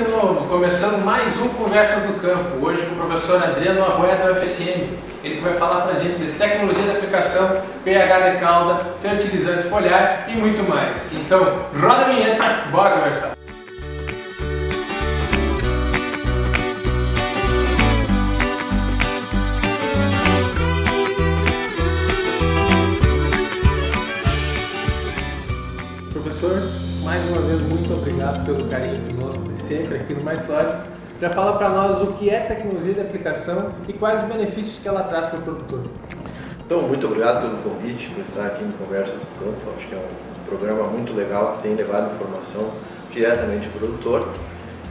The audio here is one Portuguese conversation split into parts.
de novo, começando mais um Conversas do Campo, hoje com o professor Adriano Arrueda da UFSM. Ele que vai falar para a gente de tecnologia de aplicação, pH de cauda, fertilizante foliar e muito mais. Então, roda a vinheta, bora conversar! Professor, mais uma vez, muito obrigado pelo carinho conosco de sempre aqui no Mais Sólido. Já fala para nós o que é tecnologia de aplicação e quais os benefícios que ela traz para o produtor. Então, muito obrigado pelo convite, por estar aqui no Conversas do Campo. Acho que é um programa muito legal que tem levado informação diretamente ao produtor.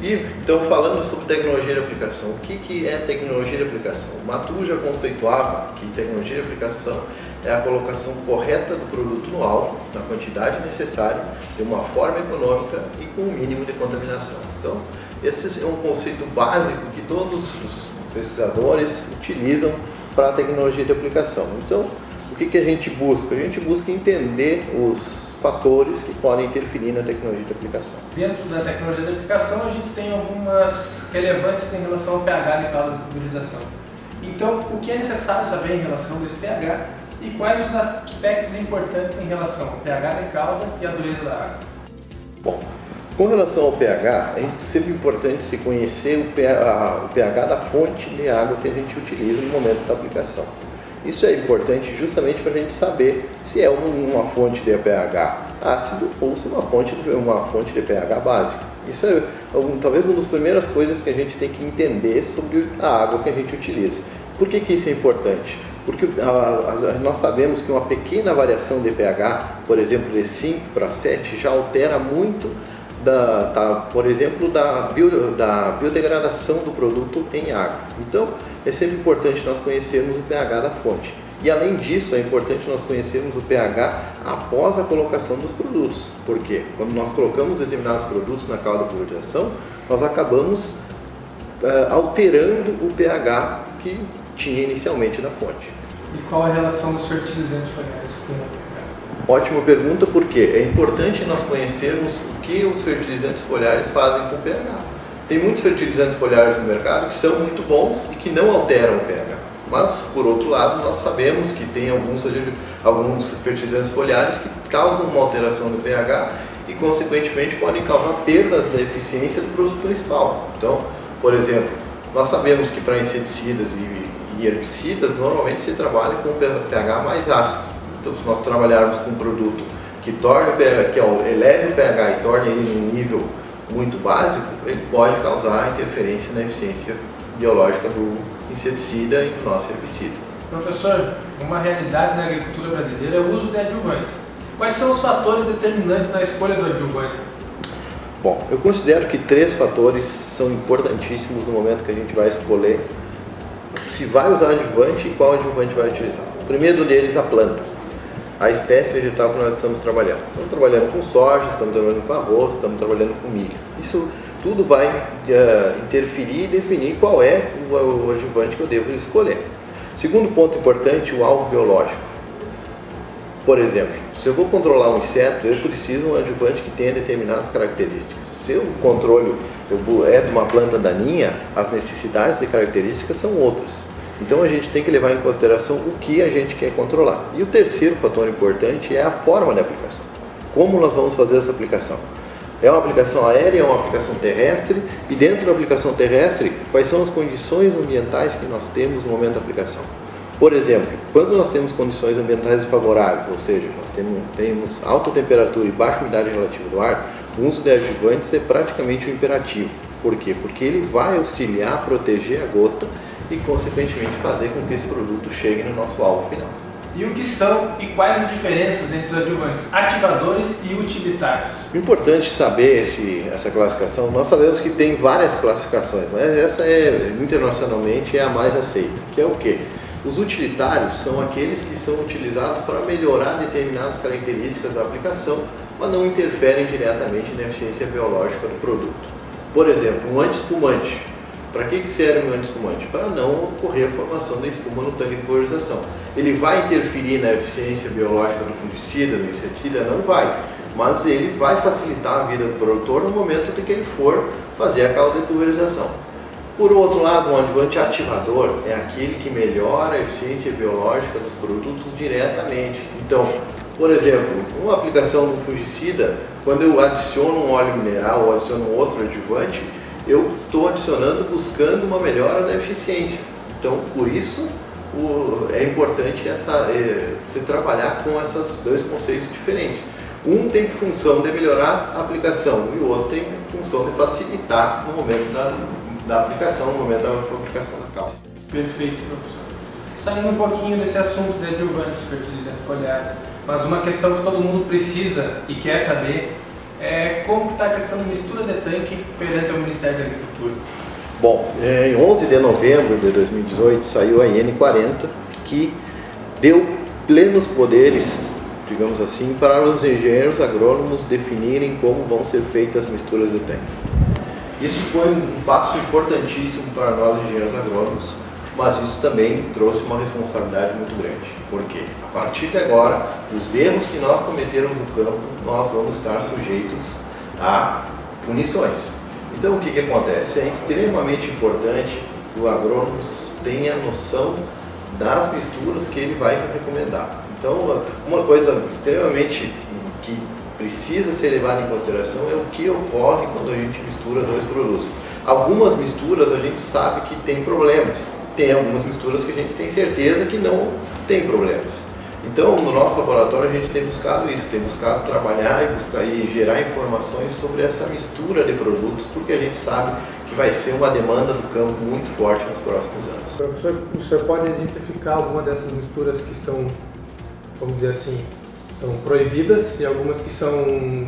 E, então, falando sobre tecnologia de aplicação, o que é tecnologia de aplicação? O Matu já conceituava que tecnologia de aplicação é a colocação correta do produto no alvo, na quantidade necessária, de uma forma econômica e com o mínimo de contaminação. Então, esse é um conceito básico que todos os pesquisadores utilizam para a tecnologia de aplicação. Então, o que a gente busca? A gente busca entender os fatores que podem interferir na tecnologia de aplicação. Dentro da tecnologia de aplicação, a gente tem algumas relevâncias em relação ao pH de cauda de pulverização. Então, o que é necessário saber em relação a esse pH e quais os aspectos importantes em relação ao pH de cauda e a dureza da água? Bom, com relação ao pH, é sempre importante se conhecer o pH da fonte de água que a gente utiliza no momento da aplicação. Isso é importante justamente para a gente saber se é uma fonte de pH ácido ou se uma fonte de pH básico. Isso é talvez uma das primeiras coisas que a gente tem que entender sobre a água que a gente utiliza. Por que isso é importante? Porque nós sabemos que uma pequena variação de pH, por exemplo, de 5 para 7, já altera muito, por exemplo, da biodegradação do produto em água. Então, é sempre importante nós conhecermos o pH da fonte. E além disso, é importante nós conhecermos o pH após a colocação dos produtos. Por quê? Quando nós colocamos determinados produtos na cauda de pulverização, nós acabamos alterando o pH que tinha inicialmente na fonte. E qual a relação dos fertilizantes foliares com o pH? Ótima pergunta, porque é importante nós conhecermos o que os fertilizantes foliares fazem com o pH. Tem muitos fertilizantes foliares no mercado que são muito bons e que não alteram o pH. Mas, por outro lado, nós sabemos que tem alguns fertilizantes foliares que causam uma alteração do pH e, consequentemente, podem causar perdas da eficiência do produto principal. Então, por exemplo, nós sabemos que para inseticidas e herbicidas, normalmente se trabalha com pH mais ácido. Então, se nós trabalharmos com um produto que eleve o pH e torne ele em um nível muito básico, ele pode causar interferência na eficiência biológica do inseticida e do nosso herbicida. Professor, uma realidade na agricultura brasileira é o uso de adjuvantes. Quais são os fatores determinantes na escolha do adjuvante? Bom, eu considero que 3 fatores são importantíssimos no momento que a gente vai escolher se vai usar adjuvante e qual adjuvante vai utilizar. O primeiro deles, a planta, a espécie vegetal que nós estamos trabalhando. Estamos trabalhando com soja, estamos trabalhando com arroz, estamos trabalhando com milho. Isso tudo vai interferir e definir qual é o adjuvante que eu devo escolher. Segundo ponto importante, o alvo biológico. Por exemplo, se eu vou controlar um inseto, eu preciso de um adjuvante que tenha determinadas características. Se o controle é de uma planta daninha, as necessidades e características são outras. Então a gente tem que levar em consideração o que a gente quer controlar. E o terceiro fator importante é a forma de aplicação. Como nós vamos fazer essa aplicação? É uma aplicação aérea, é uma aplicação terrestre, e dentro da aplicação terrestre, quais são as condições ambientais que nós temos no momento da aplicação? Por exemplo, quando nós temos condições ambientais desfavoráveis, ou seja, nós temos alta temperatura e baixa umidade relativa do ar, o uso de adjuvantes é praticamente um imperativo. Por quê? Porque ele vai auxiliar, proteger a gota e, consequentemente, fazer com que esse produto chegue no nosso alvo final. E o que são e quais as diferenças entre os adjuvantes ativadores e utilitários? Importante saber essa classificação. Nós sabemos que tem várias classificações, mas essa internacionalmente é a mais aceita, que é o quê? Os utilitários são aqueles que são utilizados para melhorar determinadas características da aplicação, mas não interferem diretamente na eficiência biológica do produto. Por exemplo, um anti-espumante. Para que serve um anti-espumante? Para não ocorrer a formação da espuma no tanque de pulverização. Ele vai interferir na eficiência biológica do fungicida, do inseticida? Não vai. mas ele vai facilitar a vida do produtor no momento em que ele for fazer a calda de pulverização. Por outro lado, um adjuvante ativador é aquele que melhora a eficiência biológica dos produtos diretamente. Então, por exemplo, uma aplicação de um fungicida, quando eu adiciono um óleo mineral ou adiciono um outro adjuvante, eu estou adicionando buscando uma melhora da eficiência. Então, por isso, é importante você trabalhar com esses dois conceitos diferentes. Um tem função de melhorar a aplicação e o outro tem função de facilitar no momento da aplicação, no momento da aplicação da calda. Perfeito, professor. Saindo um pouquinho desse assunto de adjuvantes, fertilizantes foliares, mas uma questão que todo mundo precisa e quer saber é como está a questão de mistura de tanque perante o Ministério da Agricultura. Bom, em 11 de novembro de 2018 saiu a IN40, que deu plenos poderes, digamos assim, para os engenheiros agrônomos definirem como vão ser feitas as misturas de tanque. Isso foi um passo importantíssimo para nós engenheiros agrônomos, mas isso também trouxe uma responsabilidade muito grande. Por quê? A partir de agora, os erros que nós cometermos no campo, nós vamos estar sujeitos a punições. Então, o que acontece? É extremamente importante que o agrônomo tenha noção das misturas que ele vai recomendar. Então, uma coisa extremamente que precisa ser levada em consideração é o que ocorre quando a gente mistura dois produtos. Algumas misturas a gente sabe que tem problemas, tem algumas misturas que a gente tem certeza que não tem problemas. Então, no nosso laboratório a gente tem buscado isso, tem buscado trabalhar e gerar informações sobre essa mistura de produtos, porque a gente sabe que vai ser uma demanda do campo muito forte nos próximos anos. Professor, o senhor pode exemplificar alguma dessas misturas que são, vamos dizer assim, são proibidas e algumas que são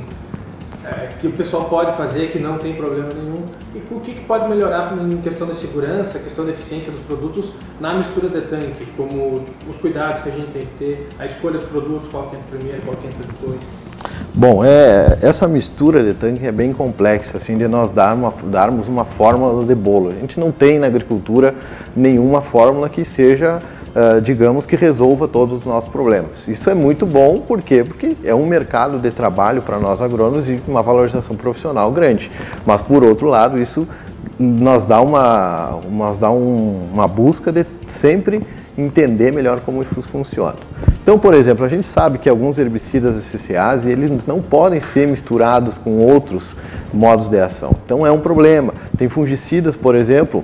que o pessoal pode fazer, que não tem problema nenhum, e o que pode melhorar em questão de segurança, questão de eficiência dos produtos na mistura de tanque, como os cuidados que a gente tem que ter, a escolha dos produtos, qual que entra primeiro, qual que entra depois. Bom, essa mistura de tanque é bem complexa, assim, de nós darmos uma fórmula de bolo. A gente não tem na agricultura nenhuma fórmula que seja digamos que resolva todos os nossos problemas. Isso é muito bom, por quê? Porque é um mercado de trabalho para nós agrônomos e uma valorização profissional grande. Mas, por outro lado, isso nos dá uma busca de sempre entender melhor como isso funciona. Então, por exemplo, a gente sabe que alguns herbicidas essenciais, eles não podem ser misturados com outros modos de ação. Então, é um problema. Tem fungicidas, por exemplo,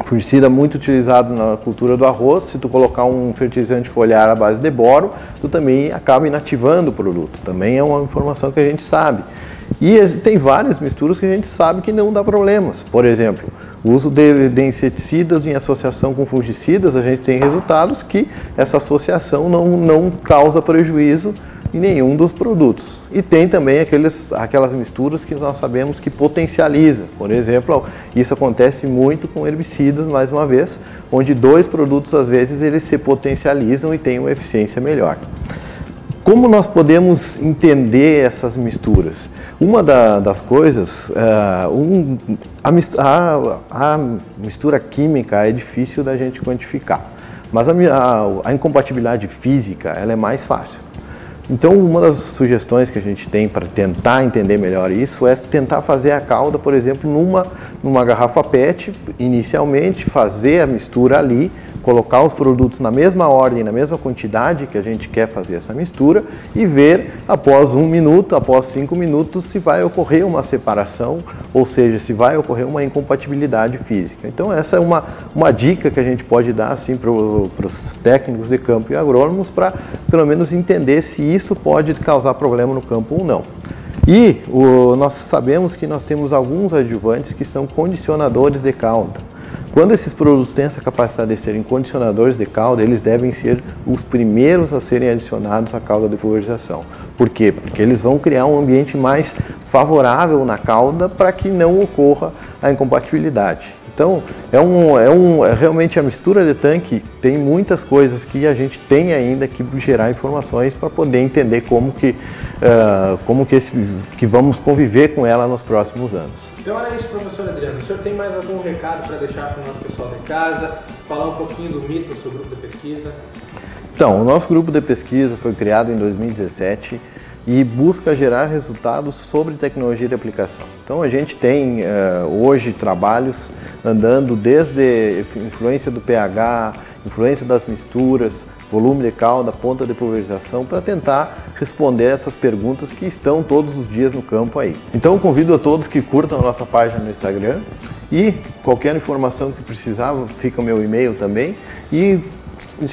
fungicida muito utilizado na cultura do arroz. Se tu colocar um fertilizante foliar à base de boro, tu também acaba inativando o produto. Também é uma informação que a gente sabe. E tem várias misturas que a gente sabe que não dá problemas. Por exemplo, o uso de inseticidas em associação com fungicidas, a gente tem resultados que essa associação não causa prejuízo em nenhum dos produtos. E tem também aquelas misturas que nós sabemos que potencializa. Por exemplo, isso acontece muito com herbicidas, mais uma vez, onde dois produtos, às vezes, eles se potencializam e têm uma eficiência melhor. Como nós podemos entender essas misturas? Uma das coisas, a mistura química é difícil da gente quantificar, mas a incompatibilidade física ela é mais fácil. Então, uma das sugestões que a gente tem para tentar entender melhor isso é tentar fazer a calda, por exemplo, numa garrafa PET, inicialmente, fazer a mistura ali, colocar os produtos na mesma ordem, na mesma quantidade que a gente quer fazer essa mistura e ver após 1 minuto, após 5 minutos, se vai ocorrer uma separação, ou seja, se vai ocorrer uma incompatibilidade física. Então, essa é uma dica que a gente pode dar assim, para os técnicos de campo e agrônomos para, pelo menos, entender se isso pode causar problema no campo ou não. E nós sabemos que nós temos alguns adjuvantes que são condicionadores de calda. Quando esses produtos têm essa capacidade de serem condicionadores de calda, eles devem ser os primeiros a serem adicionados à calda de pulverização. Por quê? Porque eles vão criar um ambiente mais favorável na calda para que não ocorra a incompatibilidade. Então, realmente a mistura de tanque tem muitas coisas que a gente tem ainda que gerar informações para poder entender como que vamos conviver com ela nos próximos anos. Então era isso, professor Adriano. O senhor tem mais algum recado para deixar para o nosso pessoal de casa? Falar um pouquinho do mito, seu grupo de pesquisa? Então, o nosso grupo de pesquisa foi criado em 2017 e busca gerar resultados sobre tecnologia de aplicação. Então a gente tem hoje trabalhos andando desde influência do pH, influência das misturas, volume de calda, ponta de pulverização, para tentar responder essas perguntas que estão todos os dias no campo aí. Então eu convido a todos que curtam a nossa página no Instagram e qualquer informação que precisar, fica o meu e-mail também. E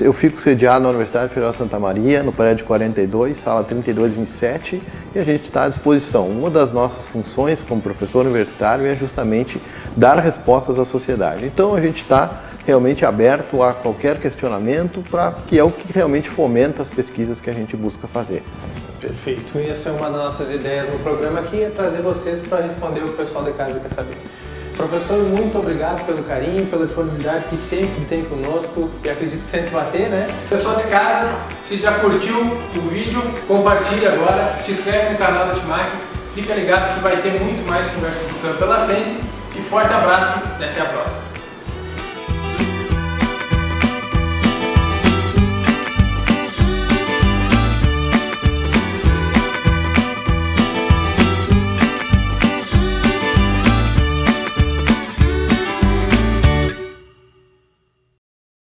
eu fico sediado na Universidade Federal de Santa Maria, no prédio 42, sala 3227, e a gente está à disposição. Uma das nossas funções como professor universitário é justamente dar respostas à sociedade. Então a gente está realmente aberto a qualquer questionamento, que é o que realmente fomenta as pesquisas que a gente busca fazer. Perfeito. E essa é uma das nossas ideias no programa aqui, é trazer vocês para responder o que o pessoal de casa quer saber. Professor, muito obrigado pelo carinho, pela disponibilidade que sempre tem conosco e acredito que sempre vai ter, né? Pessoal de casa, se já curtiu o vídeo, compartilhe agora, se inscreve no canal da Timac, fica ligado que vai ter muito mais conversa do campo pela frente e forte abraço e até a próxima.